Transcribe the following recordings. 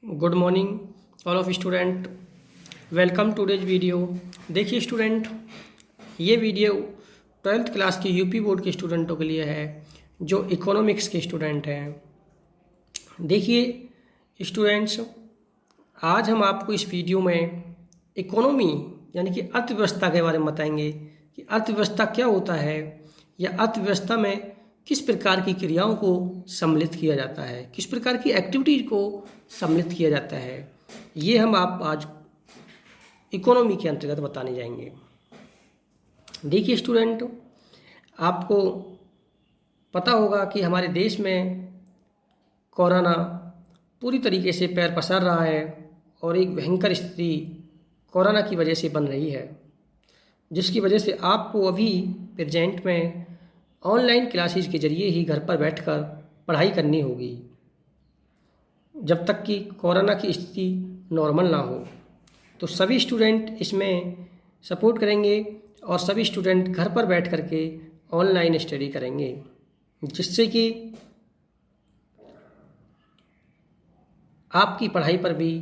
Good morning all of student, welcome today's video. देखिए student, ये video 12th class की UP board के स्टूडेंटों के लिए है जो इकोनॉमिक्स के स्टूडेंट हैं। देखिए स्टूडेंट्स, आज हम आपको इस वीडियो में इकोनॉमी यानी कि अर्थव्यवस्था के बारे में बताएंगे कि अर्थव्यवस्था क्या होता है या अर्थव्यवस्था में किस प्रकार की क्रियाओं को सम्मिलित किया जाता है, किस प्रकार की एक्टिविटीज को सम्मिलित किया जाता है। ये हम आप आज इकोनॉमी के अंतर्गत बताने जाएंगे। देखिए स्टूडेंट, आपको पता होगा कि हमारे देश में कोरोना पूरी तरीके से पैर पसार रहा है और एक भयंकर स्थिति कोरोना की वजह से बन रही है, जिसकी वजह से आपको अभी प्रेजेंट में ऑनलाइन क्लासेस के जरिए ही घर पर बैठकर पढ़ाई करनी होगी जब तक कि कोरोना की स्थिति नॉर्मल ना हो। तो सभी स्टूडेंट इसमें सपोर्ट करेंगे और सभी स्टूडेंट घर पर बैठ कर के ऑनलाइन स्टडी करेंगे, जिससे कि आपकी पढ़ाई पर भी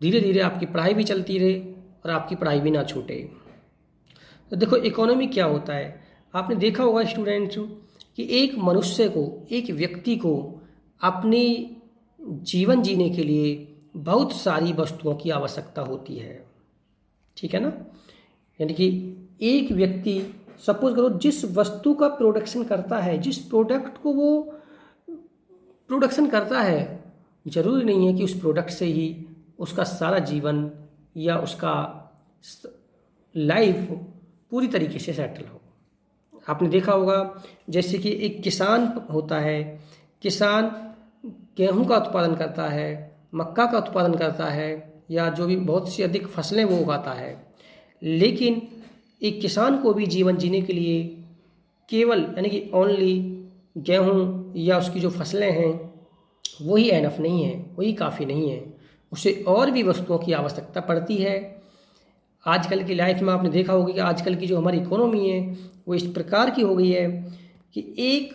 धीरे धीरे आपकी पढ़ाई भी चलती रहे और आपकी पढ़ाई भी ना छूटे। तो देखो इकोनॉमी क्या होता है। आपने देखा होगा स्टूडेंट्स कि एक मनुष्य को, एक व्यक्ति को अपनी जीवन जीने के लिए बहुत सारी वस्तुओं की आवश्यकता होती है, ठीक है ना। यानी कि एक व्यक्ति सपोज करो जिस वस्तु का प्रोडक्शन करता है, जिस प्रोडक्ट को वो प्रोडक्शन करता है, जरूरी नहीं है कि उस प्रोडक्ट से ही उसका सारा जीवन या उसका लाइफ पूरी तरीके से सेटल हो। आपने देखा होगा जैसे कि एक किसान होता है, किसान गेहूं का उत्पादन करता है, मक्का का उत्पादन करता है या जो भी बहुत सी अधिक फसलें वो उगाता है, लेकिन एक किसान को भी जीवन जीने के लिए केवल यानी कि ओनली गेहूं या उसकी जो फसलें हैं वही एनफ नहीं है, वही काफ़ी नहीं है, उसे और भी वस्तुओं की आवश्यकता पड़ती है। आजकल की लाइफ में आपने देखा होगा कि आजकल की जो हमारी इकोनॉमी है वो इस प्रकार की हो गई है कि एक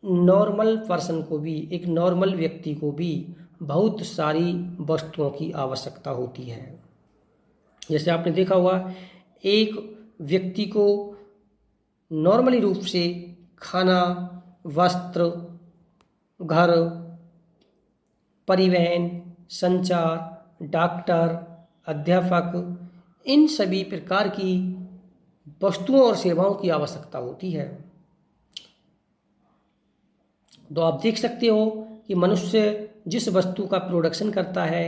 नॉर्मल पर्सन को भी, एक नॉर्मल व्यक्ति को भी बहुत सारी वस्तुओं की आवश्यकता होती है। जैसे आपने देखा होगा एक व्यक्ति को नॉर्मली रूप से खाना, वस्त्र, घर, परिवहन, संचार, डॉक्टर, अध्यापक, इन सभी प्रकार की वस्तुओं और सेवाओं की आवश्यकता होती है। तो आप देख सकते हो कि मनुष्य जिस वस्तु का प्रोडक्शन करता है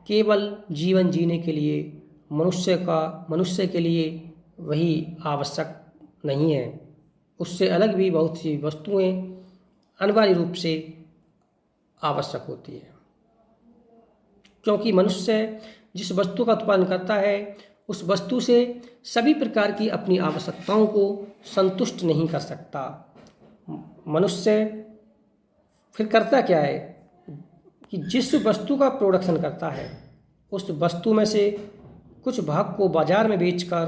केवल जीवन जीने के लिए, मनुष्य के लिए वही आवश्यक नहीं है, उससे अलग भी बहुत सी वस्तुएं अनिवार्य रूप से आवश्यक होती है। क्योंकि मनुष्य जिस वस्तु का उत्पादन करता है उस वस्तु से सभी प्रकार की अपनी आवश्यकताओं को संतुष्ट नहीं कर सकता। मनुष्य फिर करता क्या है कि जिस वस्तु का प्रोडक्शन करता है उस वस्तु में से कुछ भाग को बाजार में बेचकर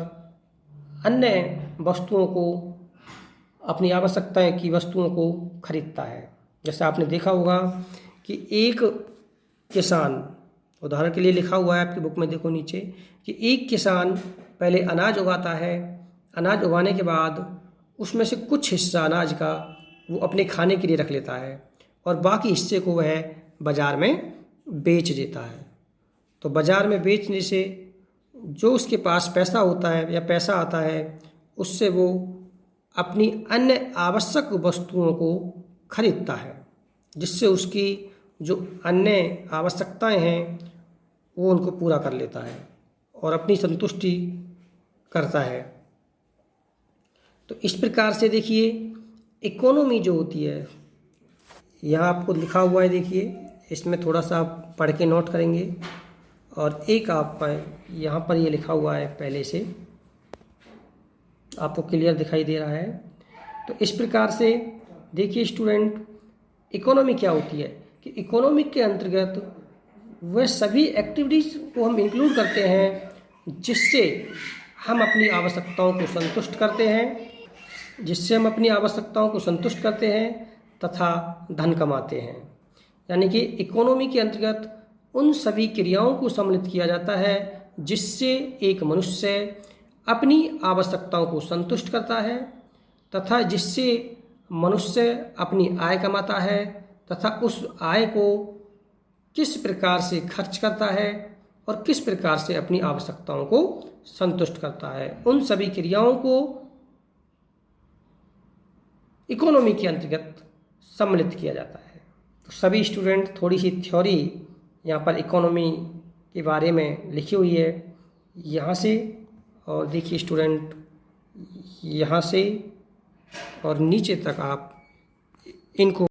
अन्य वस्तुओं को, अपनी आवश्यकताएं की वस्तुओं को खरीदता है। जैसे आपने देखा होगा कि एक किसान, उदाहरण के लिए लिखा हुआ है आपकी बुक में, देखो नीचे, कि एक किसान पहले अनाज उगाता है, अनाज उगाने के बाद उसमें से कुछ हिस्सा अनाज का वो अपने खाने के लिए रख लेता है और बाकी हिस्से को वह बाज़ार में बेच देता है। तो बाज़ार में बेचने से जो उसके पास पैसा होता है या पैसा आता है उससे वो अपनी अन्य आवश्यक वस्तुओं को खरीदता है, जिससे उसकी जो अन्य आवश्यकताएं हैं वो उनको पूरा कर लेता है और अपनी संतुष्टि करता है। तो इस प्रकार से देखिए इकोनॉमी जो होती है, यहाँ आपको लिखा हुआ है, देखिए इसमें थोड़ा सा आप पढ़ के नोट करेंगे और एक आप यहाँ पर ये लिखा हुआ है पहले से, आपको क्लियर दिखाई दे रहा है। तो इस प्रकार से देखिए स्टूडेंट, इकोनॉमी क्या होती है कि इकोनॉमी के अंतर्गत वह सभी एक्टिविटीज़ को हम इंक्लूड करते हैं जिससे हम अपनी आवश्यकताओं को संतुष्ट करते हैं, तथा धन कमाते हैं। यानी कि इकोनॉमी के अंतर्गत उन सभी क्रियाओं को सम्मिलित किया जाता है जिससे एक मनुष्य अपनी आवश्यकताओं को संतुष्ट करता है तथा जिससे मनुष्य अपनी आय कमाता है तथा उस आय को किस प्रकार से खर्च करता है और किस प्रकार से अपनी आवश्यकताओं को संतुष्ट करता है। उन सभी क्रियाओं को इकोनॉमी के अंतर्गत सम्मिलित किया जाता है। तो सभी स्टूडेंट थोड़ी सी थ्योरी यहाँ पर इकोनॉमी के बारे में लिखी हुई है यहाँ से, और देखिए स्टूडेंट यहाँ से और नीचे तक आप इनको